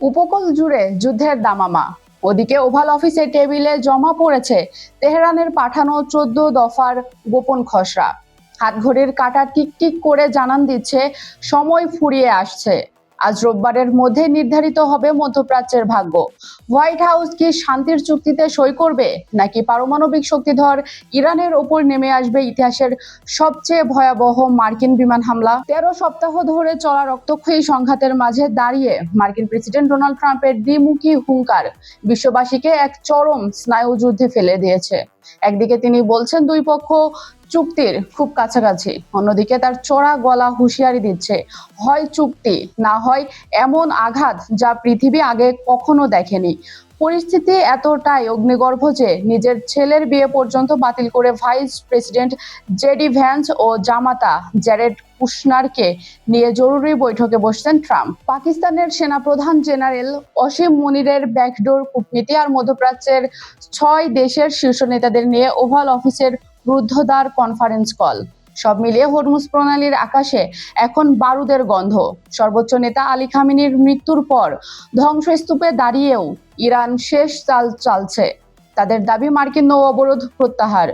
উপকূল জুড়ে যুদ্ধের দামামা। ওদিকে ওভাল অফিসের টেবিলে জমা পড়েছে তেহরানের পাঠানো 14 দফার গোপন খসড়া। হাতঘড়ির কাঁটা টিকটিক করে জানান দিচ্ছে সময় ফুরিয়ে আসছে। আজ রোববারের মধ্যে নির্ধারিত হবে মধ্যপ্রাচ্যের ভাগ্য। হোয়াইট হাউস কি শান্তির চুক্তিতে সই করবে, নাকি পারমাণবিক শক্তিধর ইরানের ওপর নেমে আসবে ইতিহাসের সবচেয়ে ভয়াবহ মার্কিন বিমান হামলা? 13 সপ্তাহ ধরে চলা রক্তক্ষয়ী সংঘাতের মাঝে দাঁড়িয়ে মার্কিন প্রেসিডেন্ট ডোনাল্ড ট্রাম্পের দ্বিমুখী হুঙ্কার বিশ্ববাসীকে এক চরম স্নায়ুযুদ্ধে ফেলে দিয়েছে। একদিকে তিনি বলছেন দুই পক্ষ চুক্তির খুব কাছাকাছি, অন্যদিকে তার চড়া গলা হুঁশিয়ারি দিচ্ছে হয় চুক্তি, না হয় এমন আঘাত যা পৃথিবী আগে কখনো দেখেনি। পরিস্থিতি এতটাই অগ্নিগর্ভ যে নিজের ছেলের বিয়ে পর্যন্ত বাতিল করে ভাইস প্রেসিডেন্ট জেডি ভ্যান্স ও জামাতা জ্যারেড কুশনারকে নিয়ে জরুরি বৈঠকে বসছেন ট্রাম্প। পাকিস্তানের সেনাপ্রধান জেনারেল অসীম মুনিরের ব্যাকডোর কূটনীতি আর মধ্যপ্রাচ্যের 6 দেশের শীর্ষ নেতাদের নিয়ে ওভাল অফিসের রুদ্ধদ্বার কনফারেন্স কল, সব মিলিয়ে হরমুজ প্রণালীর আকাশে এখন বারুদের গন্ধ। সর্বোচ্চ নেতা আলী খামেনির মৃত্যুর পর ধ্বংসস্তূপে দাঁড়িয়েও ইরান শেষ চাল চালছে। তাদের দাবি মার্কিন নৌ অবরোধ প্রত্যাহার।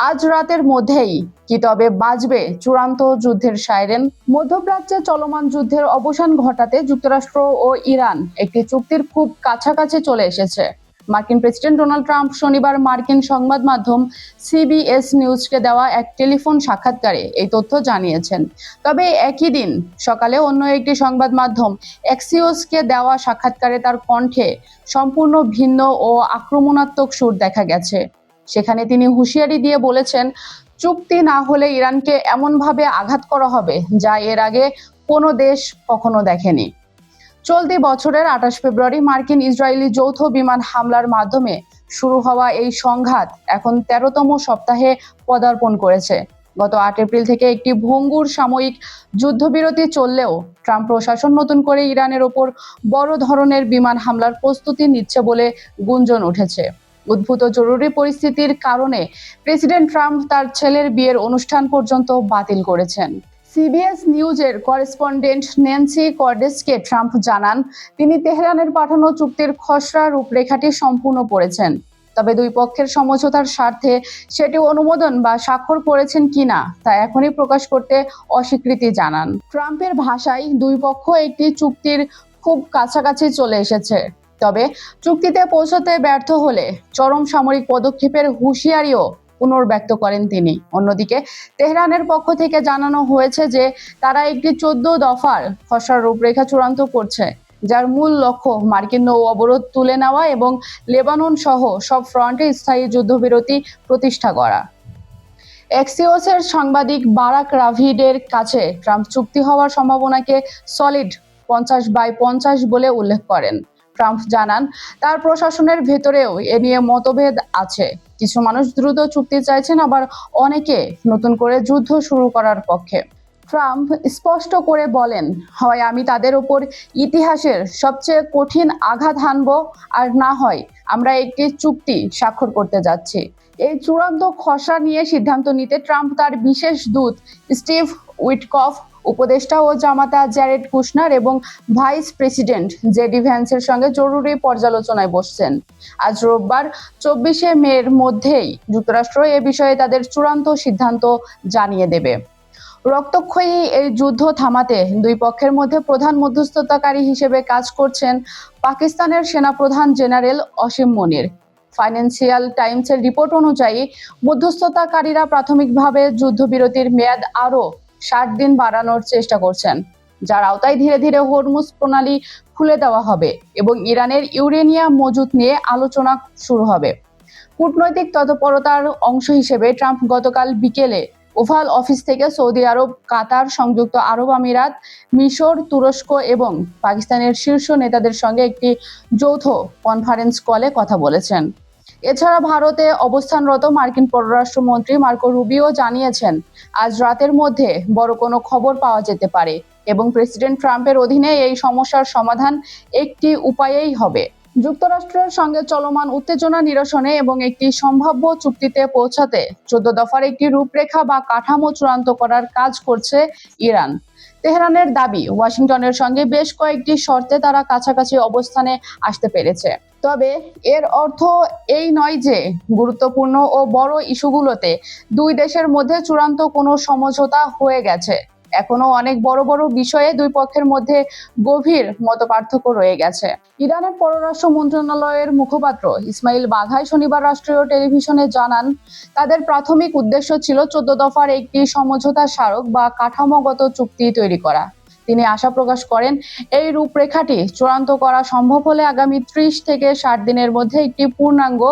আজ রাতের মধ্যেই কি তবে বাজবে চূড়ান্ত যুদ্ধের সাইরেন? মধ্যপ্রাচ্যে চলমান যুদ্ধের অবসান ঘটাতে যুক্তরাষ্ট্র ও ইরান একটি চুক্তির খুব কাছাকাছি চলে এসেছে। মার্কিন প্রেসিডেন্ট ডোনাল্ড ট্রাম্প শনিবার মার্কিন সংবাদ মাধ্যম সিবিএস নিউজকে দেওয়া এক টেলিফোন সাক্ষাৎকারে এই তথ্য জানিয়েছেন। তবে একই দিন সকালে অন্য একটি সংবাদ মাধ্যম এক্সিওসকে দেওয়া সাক্ষাৎকারে তার কণ্ঠে সম্পূর্ণ ভিন্ন ও আক্রমণাত্মক সুর দেখা গেছে। সেখানে তিনি হুঁশিয়ারি দিয়ে বলেছেন, চুক্তি না হলে ইরানকে এমনভাবে আঘাত করা হবে যা এর আগে কোনো দেশ কখনো দেখেনি। চলতি বছরের 28 ফেব্রুয়ারি মার্কিন ইসরায়েলি যৌথ বিমান হামলার মাধ্যমে শুরু হওয়া এই সংঘাত এখন 13তম সপ্তাহে পদার্পণ করেছে। গত 8 এপ্রিল থেকে একটি ভঙ্গুর সাময়িক যুদ্ধবিরতি চললেও ট্রাম্প প্রশাসন নতুন করে ইরানের ওপর বড় ধরনের বিমান হামলার প্রস্তুতি নিচ্ছে বলে গুঞ্জন উঠেছে। উদ্ভূত জরুরি পরিস্থিতির কারণে প্রেসিডেন্ট ট্রাম্প তার ছেলের বিয়ের অনুষ্ঠান পর্যন্ত বাতিল করেছেন। সিবিএস নিউজের করেসপন্ডেন্ট ন্যান্সি কর্ডেসকে ট্রাম্প জানান, তিনি তেহরানের পাঠানো চুক্তির খসড়া রূপরেখাটি সম্পূর্ণ পড়েছেন। তবে দুই পক্ষের সমঝোতার স্বার্থে সেটি অনুমোদন বা স্বাক্ষর করেছেন কিনা তা এখনই প্রকাশ করতে অস্বীকৃতি জানান। ট্রাম্পের ভাষায় দুই পক্ষ একটি চুক্তির খুব কাছাকাছি চলে এসেছে, তবে চুক্তিতে পৌঁছতে ব্যর্থ হলে চরম সামরিক পদক্ষেপের হুঁশিয়ারিও পুনর্ব্যক্ত করেন তিনি। অন্যদিকে তেহরানের পক্ষ থেকে জানানো হয়েছে যে তারা একটি 14 দফার খসড়া রূপরেখা চূড়ান্ত করছে, যার মূল লক্ষ্য মার্কিন নৌ অবরোধ তুলে নেওয়া এবং লেবানন সহ সব ফ্রন্টে স্থায়ী যুদ্ধবিরতি প্রতিষ্ঠা করা। এক্সিওসের সাংবাদিক বারাক রাভিডের কাছে ট্রাম্প চুক্তি হওয়ার সম্ভাবনাকে সলিড 50/50 বলে উল্লেখ করেন। ট্রাম্প জানান, তার প্রশাসনের ভেতরেও এ নিয়ে মতভেদ আছে। কিছু মানুষ দ্রুত চুক্তি চাইছেন, আবার অনেকে নতুন করে যুদ্ধ শুরু করার পক্ষে। ট্রাম্প স্পষ্ট করে বলেন, হয় আমি তাদের উপর ইতিহাসের সবচেয়ে কঠিন আঘাত হানব, আর না হয় আমরা একটি চুক্তি স্বাক্ষর করতে যাচ্ছি। এই চূড়ান্ত খসড়া নিয়ে সিদ্ধান্ত নিতে ট্রাম্প তার বিশেষ দূত স্টিভ উইটকফ, উপদেষ্টা ও জামাতা জ্যারেড কুশনার এবং ভাইস প্রেসিডেন্ট জেডি ভ্যান্সের সঙ্গে জরুরি পর্যালোচনায় বসছেন। আজ রোববার 24শে মের মধ্যেই যুক্তরাষ্ট্র এ বিষয়ে তাদের চূড়ান্ত সিদ্ধান্ত জানিয়ে দেবে। রক্তক্ষয়ী এই যুদ্ধ থামাতে দুই পক্ষের মধ্যে প্রধান মধ্যস্থতাকারী হিসেবে কাজ করছেন পাকিস্তানের সেনাপ্রধান জেনারেল অসীম মুনির। ফাইন্যান্সিয়াল টাইমসের রিপোর্ট অনুযায়ী মধ্যস্থতাকারীরা প্রাথমিকভাবে যুদ্ধবিরতির মেয়াদ আরও 60 দিন বাড়ানোর চেষ্টা করছেন, যার আওতায় ধীরে ধীরে হরমুজ প্রণালী খুলে দেওয়া হবে এবং ইরানের ইউরেনিয়াম মজুত নিয়ে আলোচনা শুরু হবে। কূটনৈতিক তৎপরতার অংশ হিসেবে ট্রাম্প গতকাল বিকেলে ওভাল অফিস থেকে সৌদি আরব, কাতার, সংযুক্ত আরব আমিরাত, মিশর, তুরস্ক এবং পাকিস্তানের শীর্ষ নেতাদের সঙ্গে একটি যৌথ কনফারেন্স কলে কথা বলেছেন। এছাড়া ভারতে অবস্থানরত মার্কিন পররাষ্ট্রমন্ত্রী মার্কো রুবিও জানিয়েছেন, আজ রাতের মধ্যে বড় কোনো খবর পাওয়া যেতে পারে এবং প্রেসিডেন্ট ট্রাম্পের অধীনে এই সমস্যার সমাধান একটি উপায়েই হবে। যুক্তরাষ্ট্রের সঙ্গে চলমান উত্তেজনা নিরসনে এবং একটি সম্ভাব্য চুক্তিতে পৌঁছাতে 14 দফার একটি রূপরেখা বা কাঠামো চূড়ান্ত করার কাজ করছে ইরান। তেহরানের দাবি, ওয়াশিংটনের সঙ্গে বেশ কয়েকটি শর্তে তারা কাছাকাছি অবস্থানে আসতে পেরেছে। তবে এর অর্থ এই নয় যে গুরুত্বপূর্ণ ও বড় ইস্যুগুলোতে দুই দেশের মধ্যে চূড়ান্ত কোনো সমঝোতা হয়ে গেছে। এখনো অনেক বড় বড় বিষয়ে দুই পক্ষের মধ্যে গভীর মতপার্থক্য রয়ে গেছে। ইরানের পররাষ্ট্র মন্ত্রণালয়ের মুখপাত্র ইসমাইল বাঘাই শনিবার রাষ্ট্রীয় টেলিভিশনে জানান, তাদের প্রাথমিক উদ্দেশ্য ছিল 14 দফার একটি সমঝোতা স্মারক বা কাঠামোগত চুক্তি তৈরি করা। তিনি আশা প্রকাশ করেন, এই রূপরেখাটি চূড়ান্ত করা সম্ভব হলে আগামী 30 থেকে 60 দিনের মধ্যে একটি পূর্ণাঙ্গ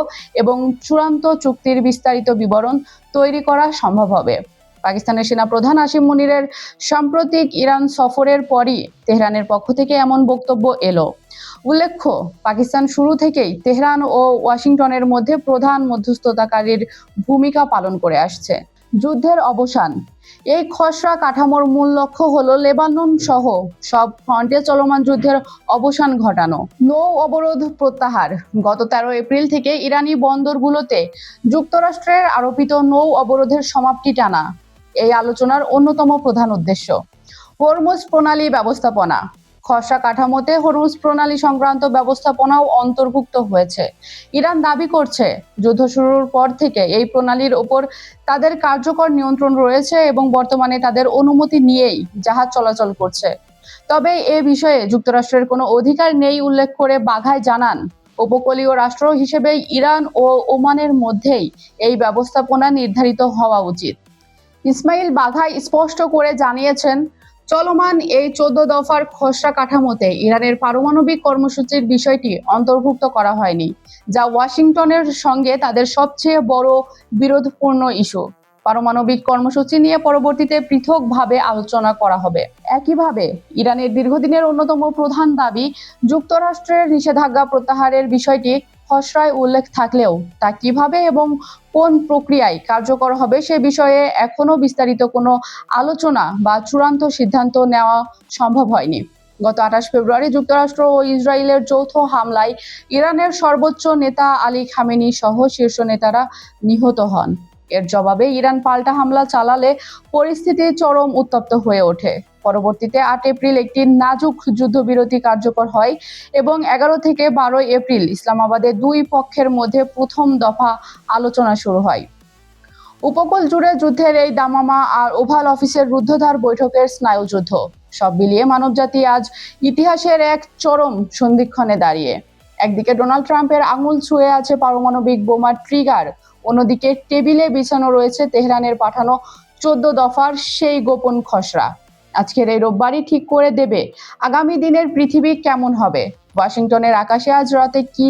এবং চূড়ান্ত চুক্তির বিস্তারিত বিবরণ তৈরি করা সম্ভব হবে। পাকিস্তানের সেনাপ্রধান আসিম মুনিরের সাম্প্রতিক ইরান সফরের পরই তেহরানের পক্ষ থেকে এমন বক্তব্য এলো। উল্লেখ্য, পাকিস্তান শুরু থেকেই তেহরান ও ওয়াশিংটনের মধ্যে প্রধান মধ্যস্থতাকারীর ভূমিকা পালন করে আসছে। যুদ্ধের অবসান। এই খসড়া কাঠামোর মূল লক্ষ্য হলো লেবানন সহ সব ফ্রন্টে চলমান যুদ্ধের অবসান ঘটানো। নৌ অবরোধ প্রত্যাহার। গত 13 এপ্রিল থেকে ইরানি বন্দরগুলোতে যুক্তরাষ্ট্রের আরোপিত নৌ অবরোধের সমাপ্তি টানা এই আলোচনার অন্যতম প্রধান উদ্দেশ্য। হরমুজ প্রণালী ব্যবস্থাপনা। খসড়া কাঠামোতে হরমুজ প্রণালী সংক্রান্ত ব্যবস্থাপনাও অন্তর্ভুক্ত হয়েছে। ইরান দাবি করছে, যুদ্ধ শুরুর পর থেকে এই প্রণালীর ওপর তাদের কার্যকর নিয়ন্ত্রণ রয়েছে এবং বর্তমানে তাদের অনুমতি নিয়েই জাহাজ চলাচল করছে। তবে এ বিষয়ে যুক্তরাষ্ট্রের কোনো অধিকার নেই উল্লেখ করে বাঘাই জানান, উপকূলীয় রাষ্ট্র হিসেবে ইরান ও ওমানের মধ্যেই এই ব্যবস্থাপনা নির্ধারিত হওয়া উচিত। ইসমাইল বাঘাই স্পষ্ট করে জানিয়েছেন, চলমান এই 14 দফার খসড়া কাঠামোতে ইরানের পারমাণবিক কর্মসূচির বিষয়টি অন্তর্ভুক্ত করা হয়নি, যা ওয়াশিংটনের সঙ্গে তাদের সবচেয়ে বড় বিরোধপূর্ণ ইস্যু। পারমাণবিক কর্মসূচি নিয়ে পরবর্তীতে পৃথকভাবে আলোচনা করা হবে। একইভাবে ইরানের দীর্ঘদিনের অন্যতম প্রধান দাবি, যুক্তরাষ্ট্রের নিষেধাজ্ঞা প্রত্যাহারের বিষয়টি খসড়ায় উল্লেখ থাকলেও তা কিভাবে এবং কোন প্রক্রিয়ায় কার্যকর হবে সে বিষয়ে এখনো বিস্তারিত কোনো আলোচনা বা চূড়ান্ত সিদ্ধান্ত নেওয়া সম্ভব হয়নি। গত 28 ফেব্রুয়ারি যুক্তরাষ্ট্র ও ইসরায়েলের যৌথ হামলায় ইরানের সর্বোচ্চ নেতা আলী খামেনি সহ শীর্ষ নেতারা নিহত হন। এর জবাবে ইরান পাল্টা হামলা চালালে পরিস্থিতি চরম উত্তপ্ত হয়ে ওঠে। পরবর্তীতে 8 এপ্রিল একটি নাজুক যুদ্ধবিরতি কার্যকর হয় এবং 11 থেকে 12 এপ্রিল ইসলামাবাদে দুই পক্ষের মধ্যে প্রথম দফা আলোচনা শুরু হয়। উপকূল জুড়ে যুদ্ধের এই দামামা আর ওভাল অফিসের রুদ্ধদ্বার বৈঠকের স্নায়ুযুদ্ধ, সব মিলিয়ে মানবজাতি আজ ইতিহাসের এক চরম সন্ধিক্ষণে দাঁড়িয়ে। একদিকে ডোনাল্ড ট্রাম্পের আঙুল ছুঁয়ে আছে পারমাণবিক বোমার ট্রিগার, অন্যদিকে টেবিলে বিছানো রয়েছে তেহরানের পাঠানো 14 দফার সেই গোপন খসড়া। আজকের এই রোববারই ঠিক করে দেবে আগামী দিনের পৃথিবী কেমন হবে। ওয়াশিংটনের আকাশে আজ রাতে কি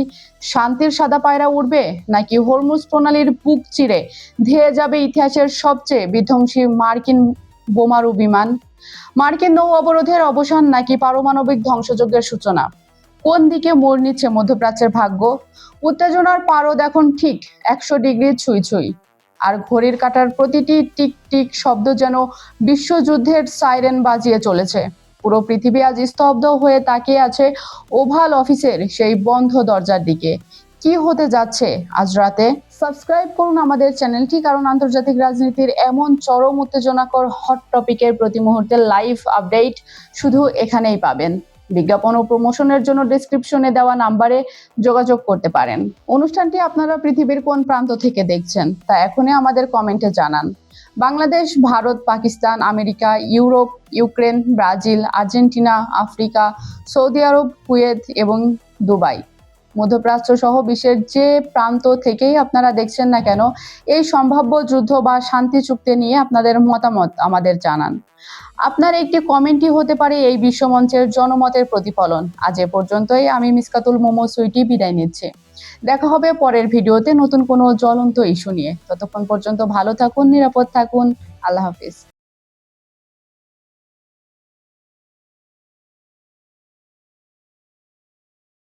শান্তির সাদা পায়রা উড়বে, নাকি হরমুজ প্রণালীর বুক চিরে ধেয়ে যাবে ইতিহাসের সবচেয়ে বিধ্বংসী মার্কিন বোমারু বিমান? মার্কিন নৌ অবরোধের অবসান নাকি পারমাণবিক ধ্বংসযজ্ঞের সূচনা? কোন দিকে মোড় নিচ্ছে মধ্যপ্রাচ্যের ভাগ্য? উত্তেজনার পারদ এখন ঠিক 100 ডিগ্রি ছুঁই ছুঁই, আর ঘড়ির কাঁটার প্রতিটি টিক টিক শব্দ যেন বিশ্বযুদ্ধের সাইরেন বাজিয়ে চলেছে। পুরো পৃথিবী আজ স্তব্ধ হয়ে তাকিয়ে আছে ওভাল অফিসের সেই বন্ধ দরজার দিকে। কি হতে যাচ্ছে আজ রাতে? সাবস্ক্রাইব করুন আমাদের চ্যানেলটি, কারণ আন্তর্জাতিক রাজনীতির এমন চরম উত্তেজনাকর হট টপিকের প্রতি মুহূর্তে লাইভ আপডেট শুধু এখানেই পাবেন। বিজ্ঞাপন ও প্রমোশনের জন্য ডেসক্রিপশনে দেওয়া নাম্বারে যোগাযোগ করতে পারেন। অনুষ্ঠানটি আপনারা পৃথিবীর কোন প্রান্ত থেকে দেখছেন তা এখনই আমাদের কমেন্টে জানান। Bangladesh, Bharat, Pakistan, America, Europe, Ukraine, Brazil, Argentina, Africa, Saudi Arab, Kuwait এবং দুবাই, মধ্যপ্রাচ্য সহ বিশ্বের যে প্রান্ত থেকেই আপনারা দেখছেন না কেন, এই সম্ভাব্য যুদ্ধ বা শান্তি চুক্তি নিয়ে আপনাদের মতামত আমাদের জানান। আপনার একটি কমেন্টই হতে পারে এই বিশ্বমঞ্চের জনমতের প্রতিফলন। আজ এ পর্যন্তই। আমি মিসকাতুল মোমো সুইটি বিদায় নিচ্ছি। দেখা হবে পরের ভিডিওতে নতুন কোনো জ্বলন্ত ইস্যু নিয়ে। ততক্ষণ পর্যন্ত ভালো থাকুন, নিরাপদ থাকুন। আল্লাহ হাফিজ।